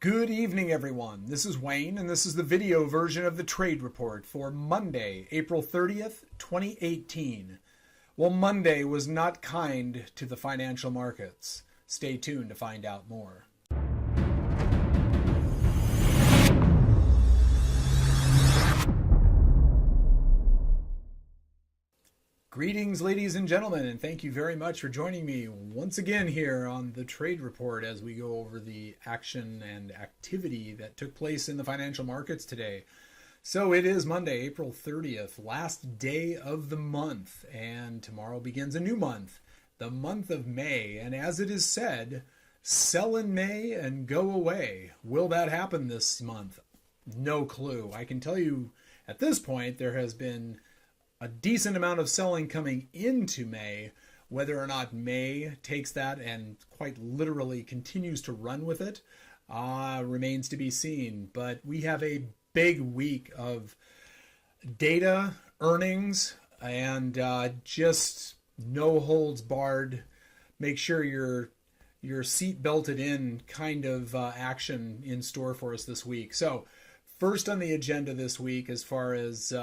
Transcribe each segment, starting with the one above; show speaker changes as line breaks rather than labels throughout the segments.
Good evening, everyone. This is Wayne, and this is the video version of the trade report for Monday, April 30th, 2018. Well, Monday was not kind to the financial markets. Stay tuned to find out more. Greetings, ladies and gentlemen, and thank you very much for joining me once again here on the Trade Report as we go over the action and activity that took place in the financial markets today. So it is Monday, April 30th, last day of the month, and tomorrow begins a new month, the month of May. And as it is said, sell in May and go away. Will that happen this month? No clue. I can tell you at this point there has been a decent amount of selling coming into May. Whether or not May takes that and quite literally continues to run with it remains to be seen. But we have a big week of data, earnings, and just no holds barred. Make sure your seat belted in kind of action in store for us this week. So first on the agenda this week, as far as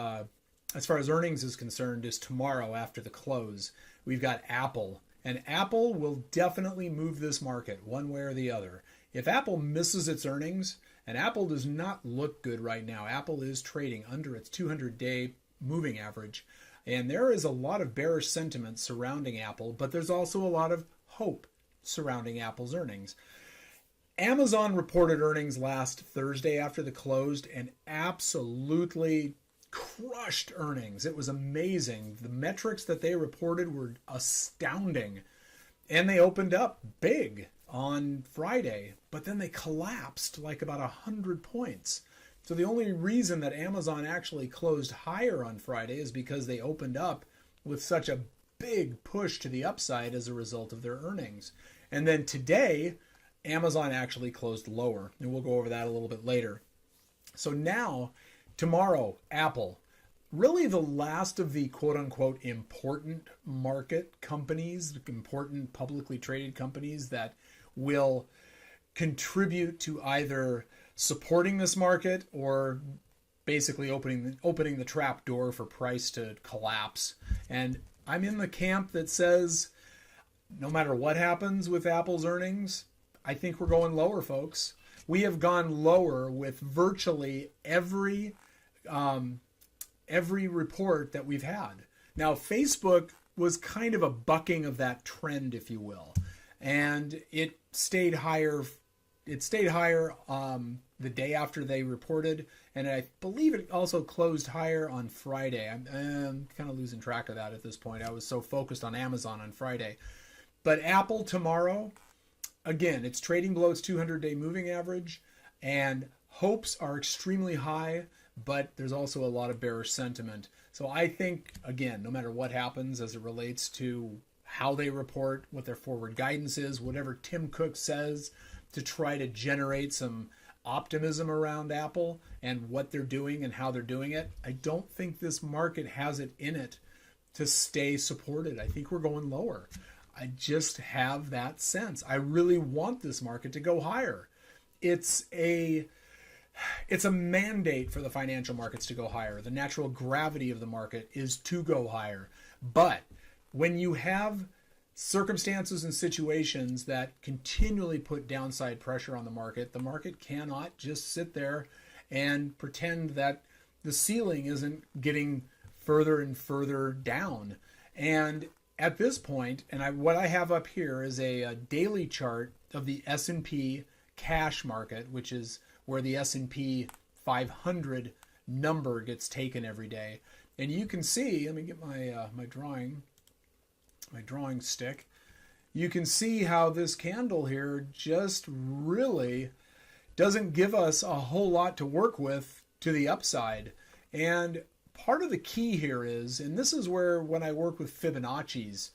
earnings is concerned, is tomorrow after the close. We've got Apple, and Apple will definitely move this market one way or the other. If Apple misses its earnings, and Apple does not look good right now, Apple is trading under its 200-day moving average, and there is a lot of bearish sentiment surrounding Apple, but there's also a lot of hope surrounding Apple's earnings. Amazon reported earnings last Thursday after the closed and absolutely crushed earnings. It was amazing. The metrics that they reported were astounding. And they opened up big on Friday, but then they collapsed like about 100 points. So the only reason that Amazon actually closed higher on Friday is because they opened up with such a big push to the upside as a result of their earnings. And then today, Amazon actually closed lower, and we'll go over that a little bit later. So now, tomorrow, Apple, really the last of the quote-unquote important market companies, important publicly traded companies that will contribute to either supporting this market or basically opening the trap door for price to collapse. And I'm in the camp that says no matter what happens with Apple's earnings, I think we're going lower, folks. We have gone lower with virtually every report that we've had. Now, Facebook was kind of a bucking of that trend, if you will, and it stayed higher. It stayed higher the day after they reported, and I believe it also closed higher on Friday. I'm kind of losing track of that at this point. I was so focused on Amazon on Friday. But Apple tomorrow, again, it's trading below its 200-day moving average, and hopes are extremely high, but there's also a lot of bearish sentiment. So I think, again, no matter what happens as it relates to how they report, what their forward guidance is, whatever Tim Cook says to try to generate some optimism around Apple and what they're doing and how they're doing it, I don't think this market has it in it to stay supported. I think we're going lower. I just have that sense. I really want this market to go higher. It's a mandate for the financial markets to go higher. The natural gravity of the market is to go higher. But when you have circumstances and situations that continually put downside pressure on the market cannot just sit there and pretend that the ceiling isn't getting further and further down. And at this point, and what I have up here is a daily chart of the S&P cash market, which is where the S&P 500 number gets taken every day. And you can see, let me get my drawing stick. You can see how this candle here just really doesn't give us a whole lot to work with to the upside. And part of the key here is, and this is where when I work with Fibonacci's,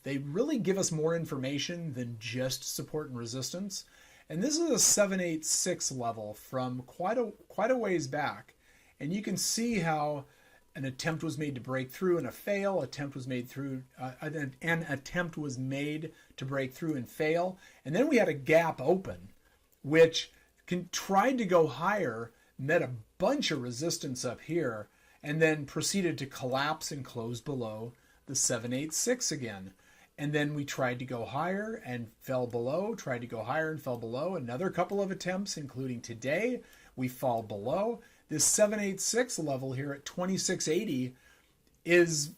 they really give us more information than just support and resistance. And this is a 786 level from quite a ways back. And you can see how an attempt was made to break through and a fail. An attempt was made to break through and fail. And then we had a gap open, which tried to go higher, met a bunch of resistance up here, and then proceeded to collapse and close below the 786 again. And then we tried to go higher and fell below, tried to go higher and fell below. Another couple of attempts, including today, we fall below. This 786 level here at 2680 is,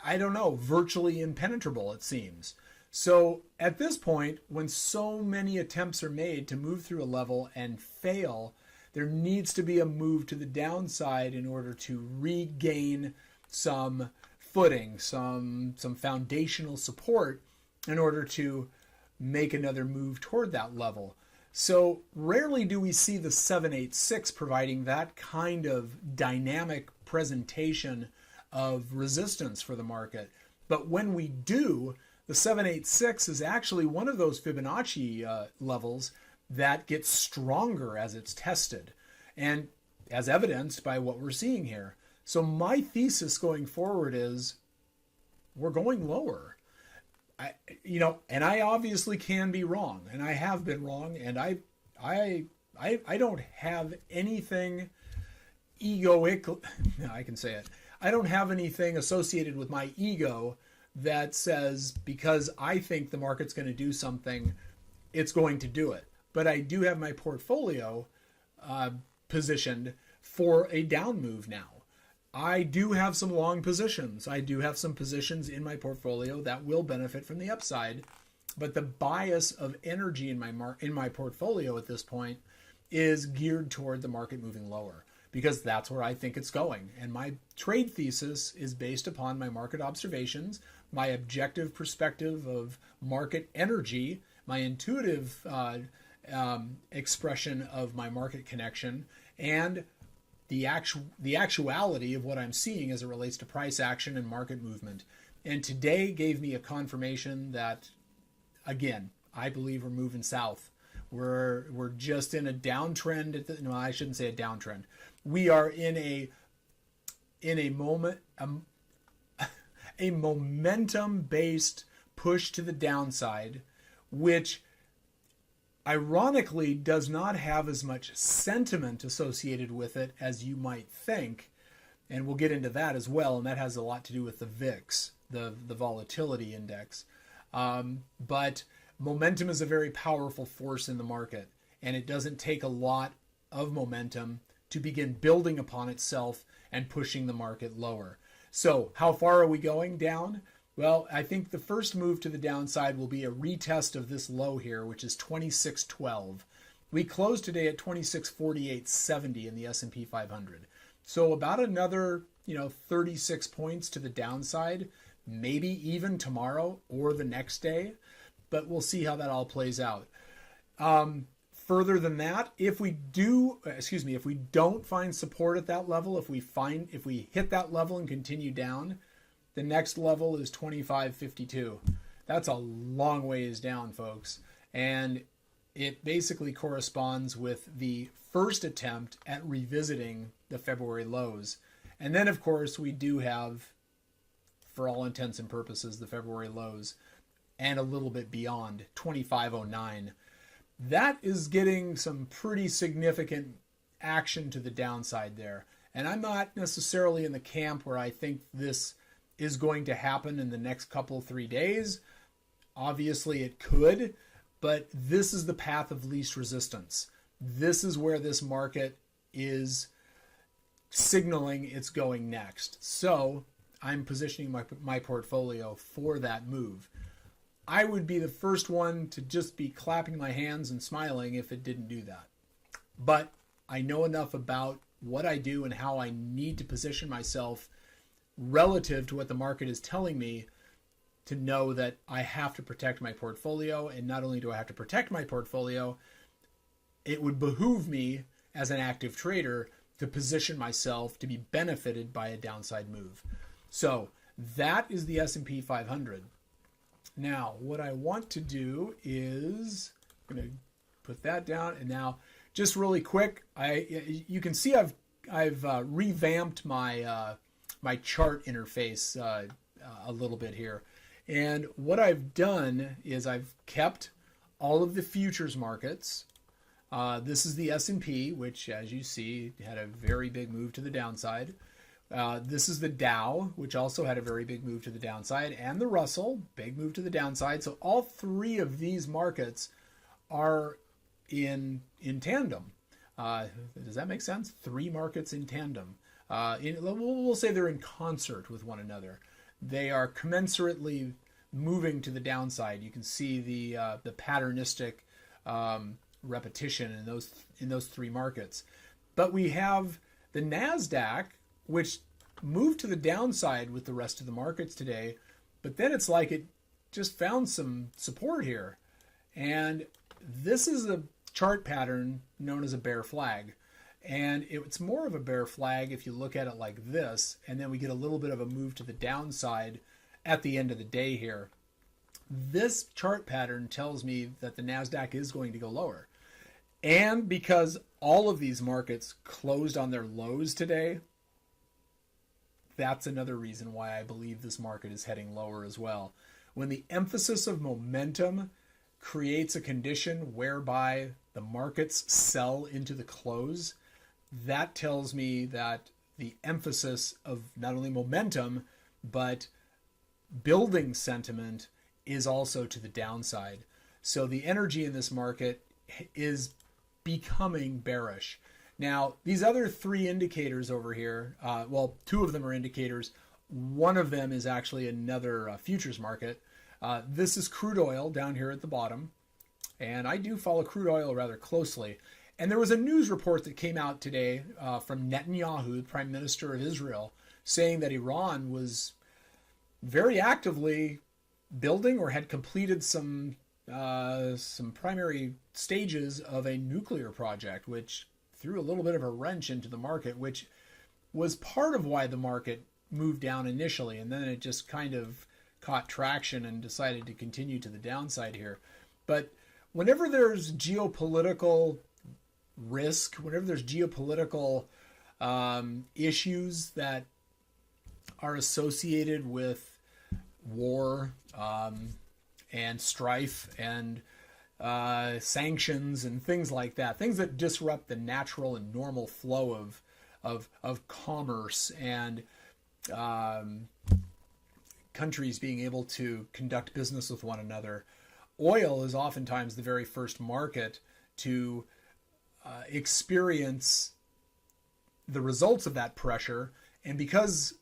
I don't know, virtually impenetrable, it seems. So at this point, when so many attempts are made to move through a level and fail, there needs to be a move to the downside in order to regain some footing, some foundational support in order to make another move toward that level. So rarely do we see the 786 providing that kind of dynamic presentation of resistance for the market. But when we do, the 786 is actually one of those Fibonacci levels that gets stronger as it's tested, and as evidenced by what we're seeing here. So my thesis going forward is we're going lower. And I obviously can be wrong, and I have been wrong, and I don't have anything egoic. I can say it. I don't have anything associated with my ego that says because I think the market's going to do something, it's going to do it. But I do have my portfolio positioned for a down move now. I do have some long positions. I do have some positions in my portfolio that will benefit from the upside, but the bias of energy in my portfolio at this point is geared toward the market moving lower, because that's where I think it's going. And my trade thesis is based upon my market observations, my objective perspective of market energy, my intuitive expression of my market connection, and the actuality of what I'm seeing as it relates to price action and market movement. And today gave me a confirmation that, again, I believe we're moving south. We're just in a downtrend. No, I shouldn't say a downtrend. We are in a moment, a momentum-based push to the downside, which ironically does not have as much sentiment associated with it as you might think. And we'll get into that as well. And that has a lot to do with the VIX, the volatility index. But momentum is a very powerful force in the market, and it doesn't take a lot of momentum to begin building upon itself and pushing the market lower. So how far are we going down? Well, I think the first move to the downside will be a retest of this low here, which is 2612. We closed today at 2648.70 in the S&P 500. So about another, 36 points to the downside, maybe even tomorrow or the next day, but we'll see how that all plays out. Further than that, if we don't find support at that level, if we hit that level and continue down, the next level is 2552. That's a long ways down, folks. And it basically corresponds with the first attempt at revisiting the February lows. And then, of course, we do have, for all intents and purposes, the February lows and a little bit beyond, 2509. That is getting some pretty significant action to the downside there. And I'm not necessarily in the camp where I think this is going to happen in the next 3 days. Obviously it could, but this is the path of least resistance. This is where this market is signaling it's going next. So I'm positioning my portfolio for that move. I would be the first one to just be clapping my hands and smiling if it didn't do that. But I know enough about what I do and how I need to position myself relative to what the market is telling me to know that I have to protect my portfolio. And not only do I have to protect my portfolio, it would behoove me as an active trader to position myself to be benefited by a downside move. So that is the S&P 500. Now, what I want to do is I'm going to put that down. And now, just really quick, you can see I've revamped my my chart interface a little bit here. And what I've done is I've kept all of the futures markets This is the S&P, which, as you see, had a very big move to the downside. This is the Dow, which also had a very big move to the downside, and the Russell, big move to the downside. So all three of these markets are in tandem. Does that make sense? Three markets in tandem. We'll say they're in concert with one another. They are commensurately moving to the downside. You can see the patternistic repetition in those three markets. But we have the NASDAQ, which moved to the downside with the rest of the markets today, but then it's like it just found some support here. And this is a chart pattern known as a bear flag. And it's more of a bear flag if you look at it like this, and then we get a little bit of a move to the downside at the end of the day here. This chart pattern tells me that the NASDAQ is going to go lower. And because all of these markets closed on their lows today, that's another reason why I believe this market is heading lower as well. When the emphasis of momentum creates a condition whereby the markets sell into the close, that tells me that the emphasis of not only momentum, but building sentiment is also to the downside. So the energy in this market is becoming bearish. Now, these other three indicators over here, well, two of them are indicators. One of them is actually another futures market. This is crude oil down here at the bottom. And I do follow crude oil rather closely. And there was a news report that came out today from Netanyahu, the Prime Minister of Israel, saying that Iran was very actively building or had completed some primary stages of a nuclear project, which threw a little bit of a wrench into the market, which was part of why the market moved down initially, and then it just kind of caught traction and decided to continue to the downside here. But whenever there's geopolitical risk, whenever there's geopolitical issues that are associated with war and strife and sanctions and things like that, things that disrupt the natural and normal flow of commerce and countries being able to conduct business with one another. Oil is oftentimes the very first market to experience the results of that pressure. And because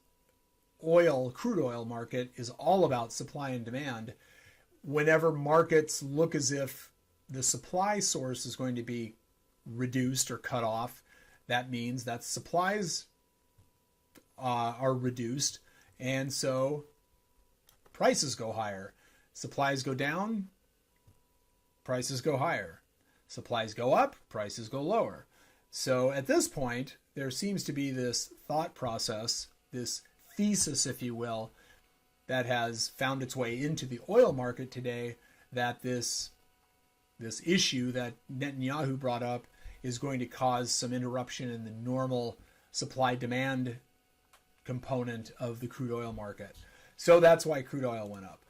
crude oil market is all about supply and demand, whenever markets look as if the supply source is going to be reduced or cut off, that means that supplies are reduced, and so prices go higher. Supplies go down, prices go higher. Supplies go up, prices go lower. So at this point, there seems to be this thought process, this thesis, if you will, that has found its way into the oil market today, that this issue that Netanyahu brought up is going to cause some interruption in the normal supply-demand component of the crude oil market. So that's why crude oil went up.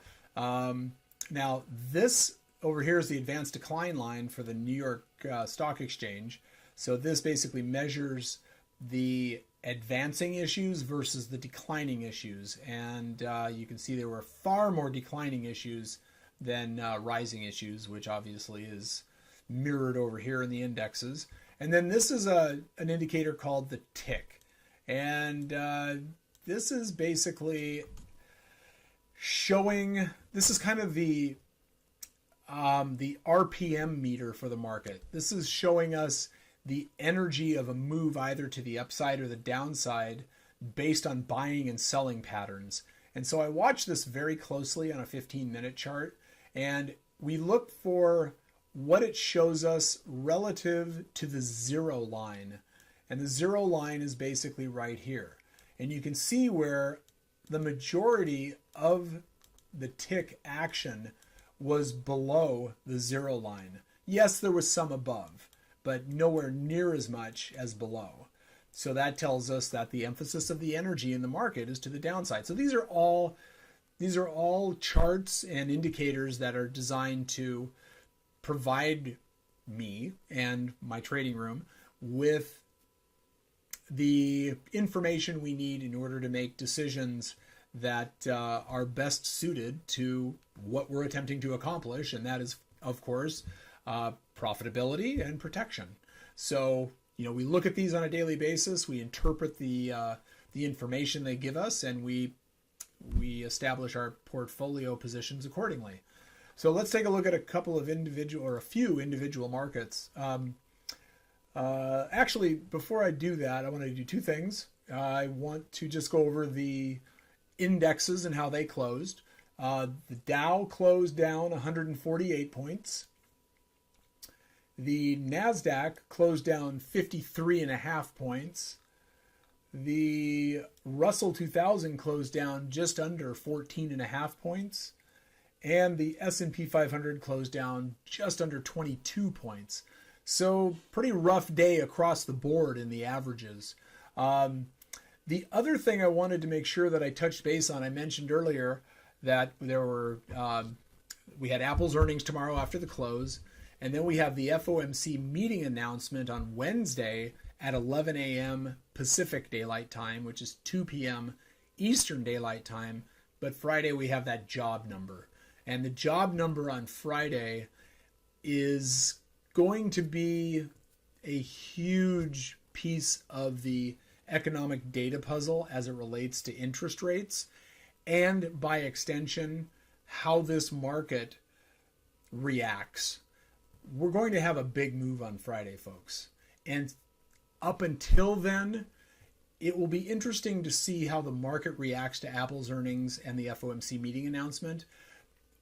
Now, this over here is the advanced decline line for the New York Stock Exchange. So this basically measures the advancing issues versus the declining issues. And you can see there were far more declining issues than rising issues, which obviously is mirrored over here in the indexes. And then this is an indicator called the tick. And this is basically showing, this is kind of the RPM meter for the market. This is showing us the energy of a move either to the upside or the downside based on buying and selling patterns. And so I watch this very closely on a 15-minute chart, and we look for what it shows us relative to the zero line. And the zero line is basically right here. And you can see where the majority of the tick action was below the zero line. Yes, there was some above, but nowhere near as much as below. So that tells us that the emphasis of the energy in the market is to the downside. So these are all charts and indicators that are designed to provide me and my trading room with the information we need in order to make decisions that are best suited to what we're attempting to accomplish, and that is, of course, profitability and protection. So, we look at these on a daily basis, we interpret the information they give us, and we establish our portfolio positions accordingly. So let's take a look at a few individual markets. Actually, before I do that, I want to do two things. I want to just go over the indexes and how they closed. The Dow closed down 148 points. The NASDAQ closed down 53.5 points. The Russell 2000 closed down just under 14.5 points. And the S&P 500 closed down just under 22 points. So pretty rough day across the board in the averages. The other thing I wanted to make sure that I touched base on, I mentioned earlier that we had Apple's earnings tomorrow after the close, and then we have the FOMC meeting announcement on Wednesday at 11 a.m. Pacific Daylight Time, which is 2 p.m. Eastern Daylight Time. But Friday we have that job number. And the job number on Friday is going to be a huge piece of the economic data puzzle as it relates to interest rates, and by extension, how this market reacts. We're going to have a big move on Friday, folks. And up until then, it will be interesting to see how the market reacts to Apple's earnings and the FOMC meeting announcement.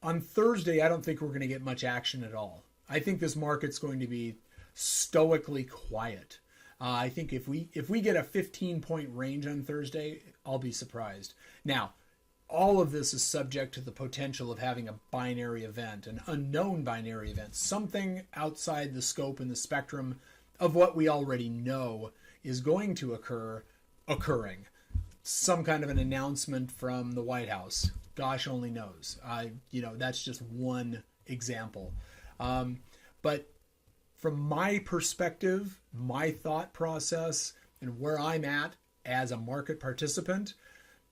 On Thursday, I don't think we're going to get much action at all. I think this market's going to be stoically quiet. I think if we get a 15-point range on Thursday, I'll be surprised. Now, all of this is subject to the potential of having a binary event, an unknown binary event, something outside the scope and the spectrum of what we already know is going to occurring. Some kind of an announcement from the White House. Gosh only knows. That's just one example. But from my perspective, my thought process, and where I'm at as a market participant,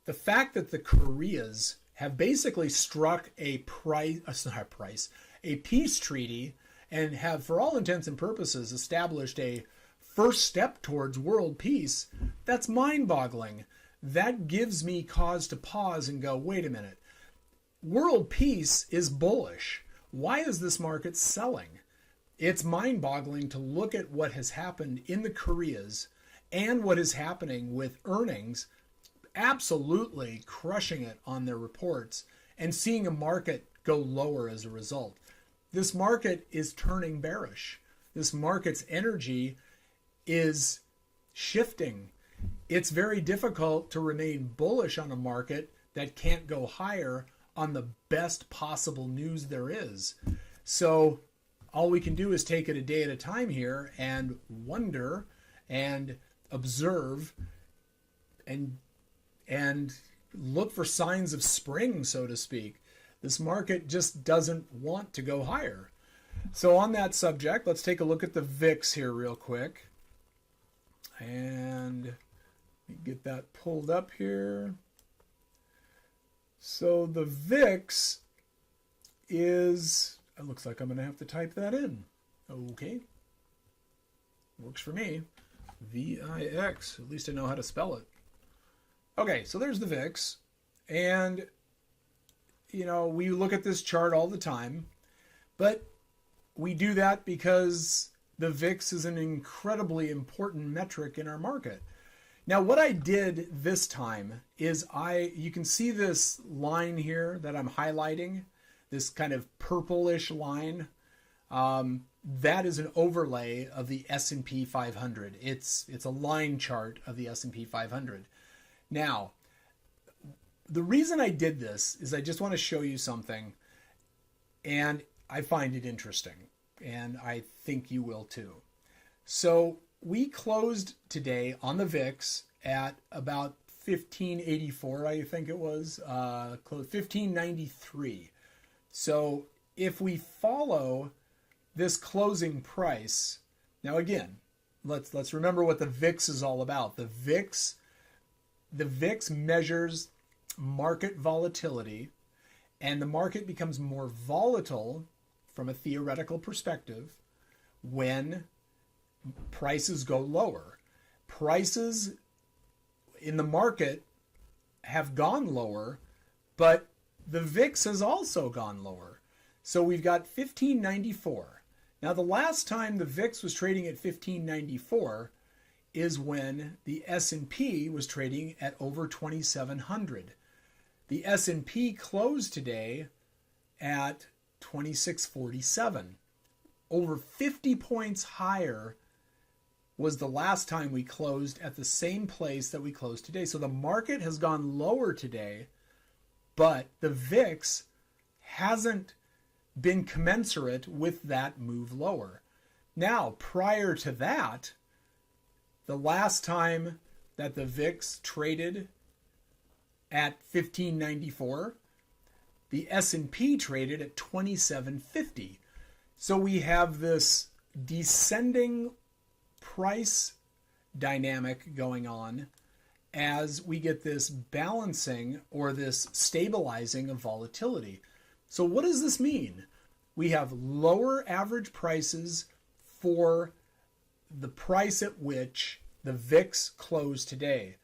the fact that the Koreas have basically struck a peace treaty and have, for all intents and purposes, established a first step towards world peace, that's mind-boggling. That gives me cause to pause and go, wait a minute. World peace is bullish. Why is this market selling? It's mind-boggling to look at what has happened in the Koreas and what is happening with earnings absolutely crushing it on their reports and seeing a market go lower as a result. This market is turning bearish. This market's energy is shifting. It's very difficult to remain bullish on a market that can't go higher on the best possible news there is. So all we can do is take it a day at a time here and wonder and observe and look for signs of spring, so to speak. This market just doesn't want to go higher. So on that subject, let's take a look at the VIX here real quick. And get that pulled up here. So the VIX is, it looks like I'm going to have to type that in. Okay. Works for me. VIX. At least I know how to spell it. Okay, so there's the VIX. And, we look at this chart all the time. But we do that because the VIX is an incredibly important metric in our market. Now, what I did this time is you can see this line here that I'm highlighting, this kind of purplish line. That is an overlay of the S&P 500. It's a line chart of the S&P 500. Now, the reason I did this is I just want to show you something, and I find it interesting, and I think you will too. So we closed today on the VIX at about 1584, I think it was, 1593. So if we follow this closing price. Now again, let's remember what the VIX is all about. The VIX measures market volatility, and the market becomes more volatile from a theoretical perspective when prices go lower. Prices in the market have gone lower, but the VIX has also gone lower. So we've got 1594. Now the last time the VIX was trading at 1594 is when the S&P was trading at over 2700. The S&P closed today at 2647. Over 50 points higher was the last time we closed at the same place that we closed today. So the market has gone lower today, but the VIX hasn't been commensurate with that move lower. Now, prior to that, the last time that the VIX traded at 1594, the S&P traded at 2750. So we have this descending price dynamic going on as we get this balancing or this stabilizing of volatility. So what does this mean? We have lower average prices for the price at which the VIX closed today.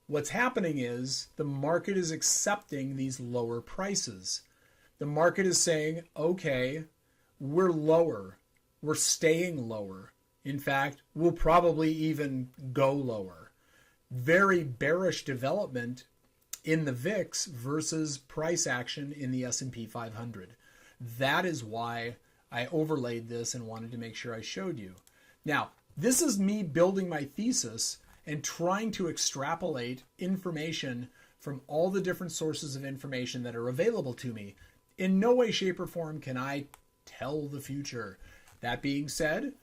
What's happening is the market is accepting these lower prices. The market is saying, okay, we're lower. We're staying lower. In fact, we'll probably even go lower. Very bearish development in the VIX versus price action in the S&P 500. That is why I overlaid this and wanted to make sure I showed you. Now, this is me building my thesis and trying to extrapolate information from all the different sources of information that are available to me. In no way, shape, or form can I tell the future. That being said,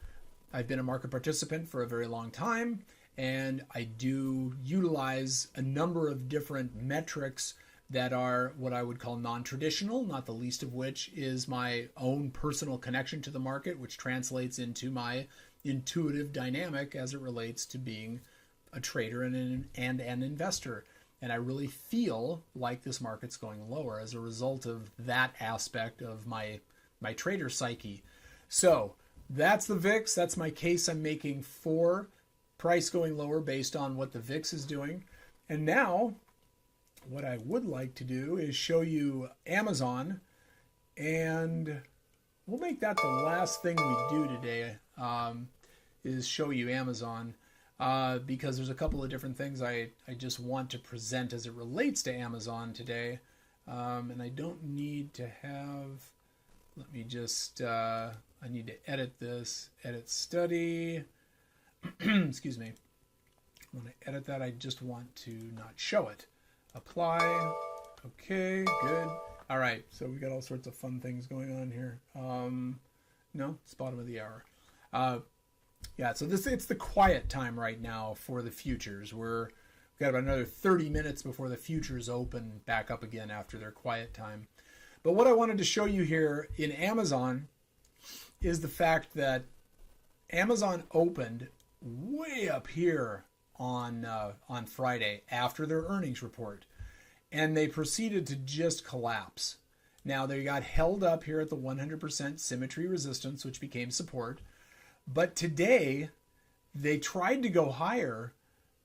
I've been a market participant for a very long time, and I do utilize a number of different metrics that are what I would call non-traditional, not the least of which is my own personal connection to the market, which translates into my intuitive dynamic as it relates to being a trader and an investor. And I really feel like this market's going lower as a result of that aspect of my trader psyche. So that's the VIX. That's my case I'm making for price going lower based on what the VIX is doing. And now what I would like to do is show you Amazon, and we'll make that the last thing we do today, is show you Amazon, because there's a couple of different things I just want to present as it relates to Amazon today. And I don't need to have, let me just, I need to edit this, edit study. Excuse me. When I edit that, I just want to not show it. Apply. Okay, good. All right, so we got all sorts of fun things going on here. No, it's bottom of the hour. Yeah, so it's the quiet time right now for the futures. We've got about another 30 minutes before the futures open back up again after their quiet time. But what I wanted to show you here in Amazon is the fact that Amazon opened way up here on Friday after their earnings report, and they proceeded to just collapse. Now they got held up here at the 100% symmetry resistance, which became support, but today they tried to go higher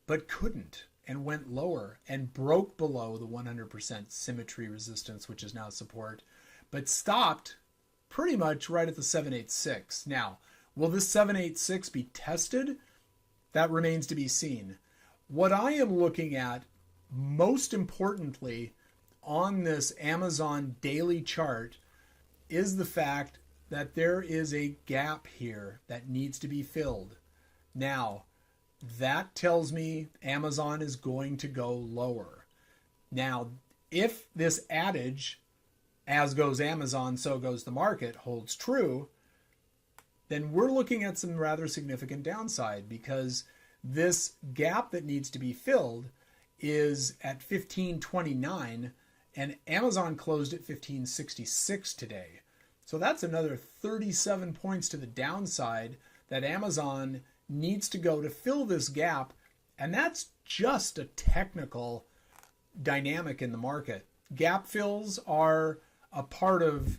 but couldn't and went lower and broke below the 100% symmetry resistance, which is now support, but stopped pretty much right at the 786. Now, will this 786 be tested? That remains to be seen. What I am looking at most importantly on this Amazon daily chart is the fact that there is a gap here that needs to be filled. Now, that tells me Amazon is going to go lower. Now, if this adage, as goes Amazon, so goes the market, holds true, then we're looking at some rather significant downside, because this gap that needs to be filled is at 1529 and Amazon closed at 1566 today. So that's another 37 points to the downside that Amazon needs to go to fill this gap. And that's just a technical dynamic in the market. Gap fills are a part of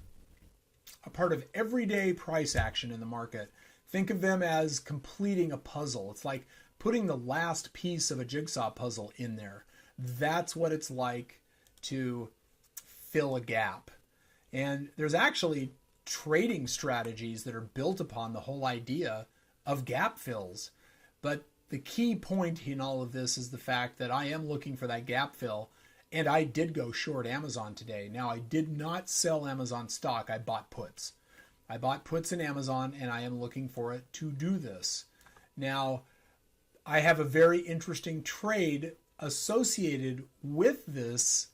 everyday price action in the market. Think of them as completing a puzzle. It's like putting the last piece of a jigsaw puzzle in there. That's what it's like to fill a gap. And there's actually trading strategies that are built upon the whole idea of gap fills. But the key point in all of this is the fact that I am looking for that gap fill, and I did go short Amazon today. Now, I did not sell Amazon stock. I bought puts. I bought puts in Amazon, and I am looking for it to do this. Now, I have a very interesting trade associated with this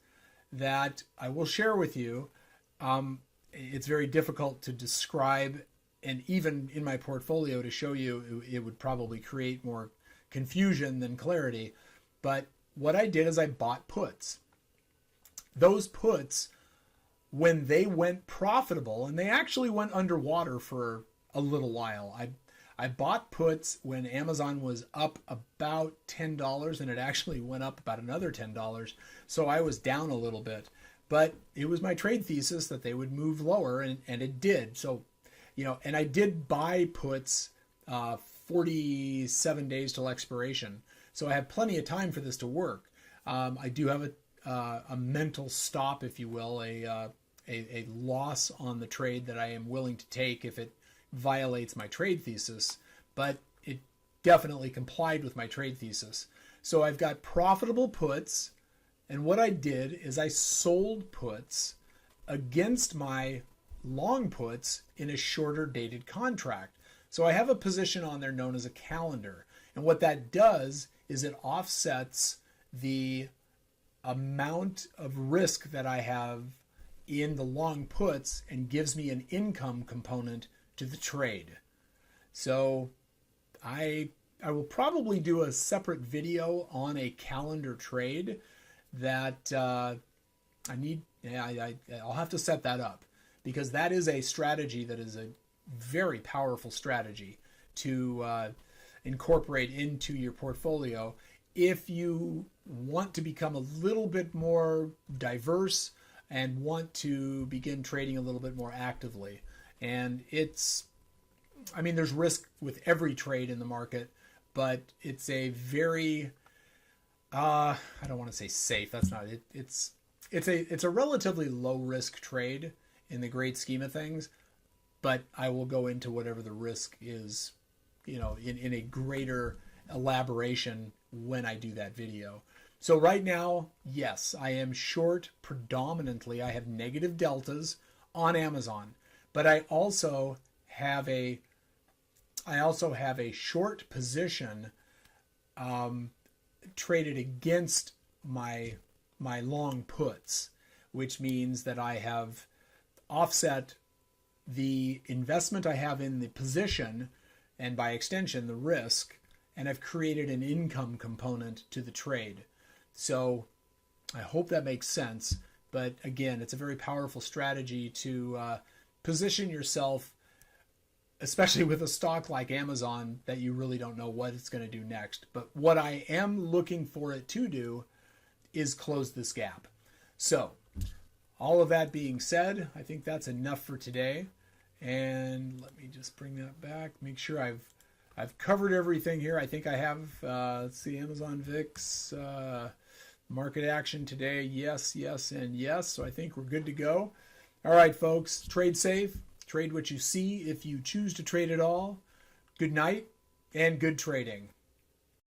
that I will share with you. It's very difficult to describe, and even in my portfolio to show you, it would probably create more confusion than clarity. But what I did is I bought puts. Those puts, when they went profitable, and they actually went underwater for a little while. I bought puts when Amazon was up about $10, and it actually went up about another $10. So I was down a little bit. But it was my trade thesis that they would move lower, and it did. So, and I did buy puts 47 days till expiration. So I have plenty of time for this to work. I do have a mental stop, if you will, a loss on the trade that I am willing to take if it violates my trade thesis, but it definitely complied with my trade thesis. So I've got profitable puts, and what I did is I sold puts against my long puts in a shorter dated contract. So I have a position on there known as a calendar, and what that does is it offsets the amount of risk that I have in the long puts and gives me an income component to the trade. So I will probably do a separate video on a calendar trade that I'll have to set that up, because that is a strategy that is a very powerful strategy to incorporate into your portfolio if you want to become a little bit more diverse and want to begin trading a little bit more actively. And there's risk with every trade in the market, but it's a very, I don't want to say safe. That's not it. It's a relatively low risk trade in the great scheme of things, but I will go into whatever the risk is, in a greater elaboration when I do that video. So right now, yes, I am short predominantly. I have negative deltas on Amazon, but I also have a short position traded against my long puts, which means that I have offset the investment I have in the position, and by extension the risk, and I've created an income component to the trade. So I hope that makes sense. But again, it's a very powerful strategy to position yourself, especially with a stock like Amazon that you really don't know what it's going to do next. But what I am looking for it to do is close this gap. So all of that being said, I think that's enough for today. And let me just bring that back, make sure I've covered everything here. I think I have, let's see, Amazon VIX, market action today. Yes, and yes. So I think we're good to go. All right, folks, trade safe. Trade what you see if you choose to trade at all. Good night and good trading.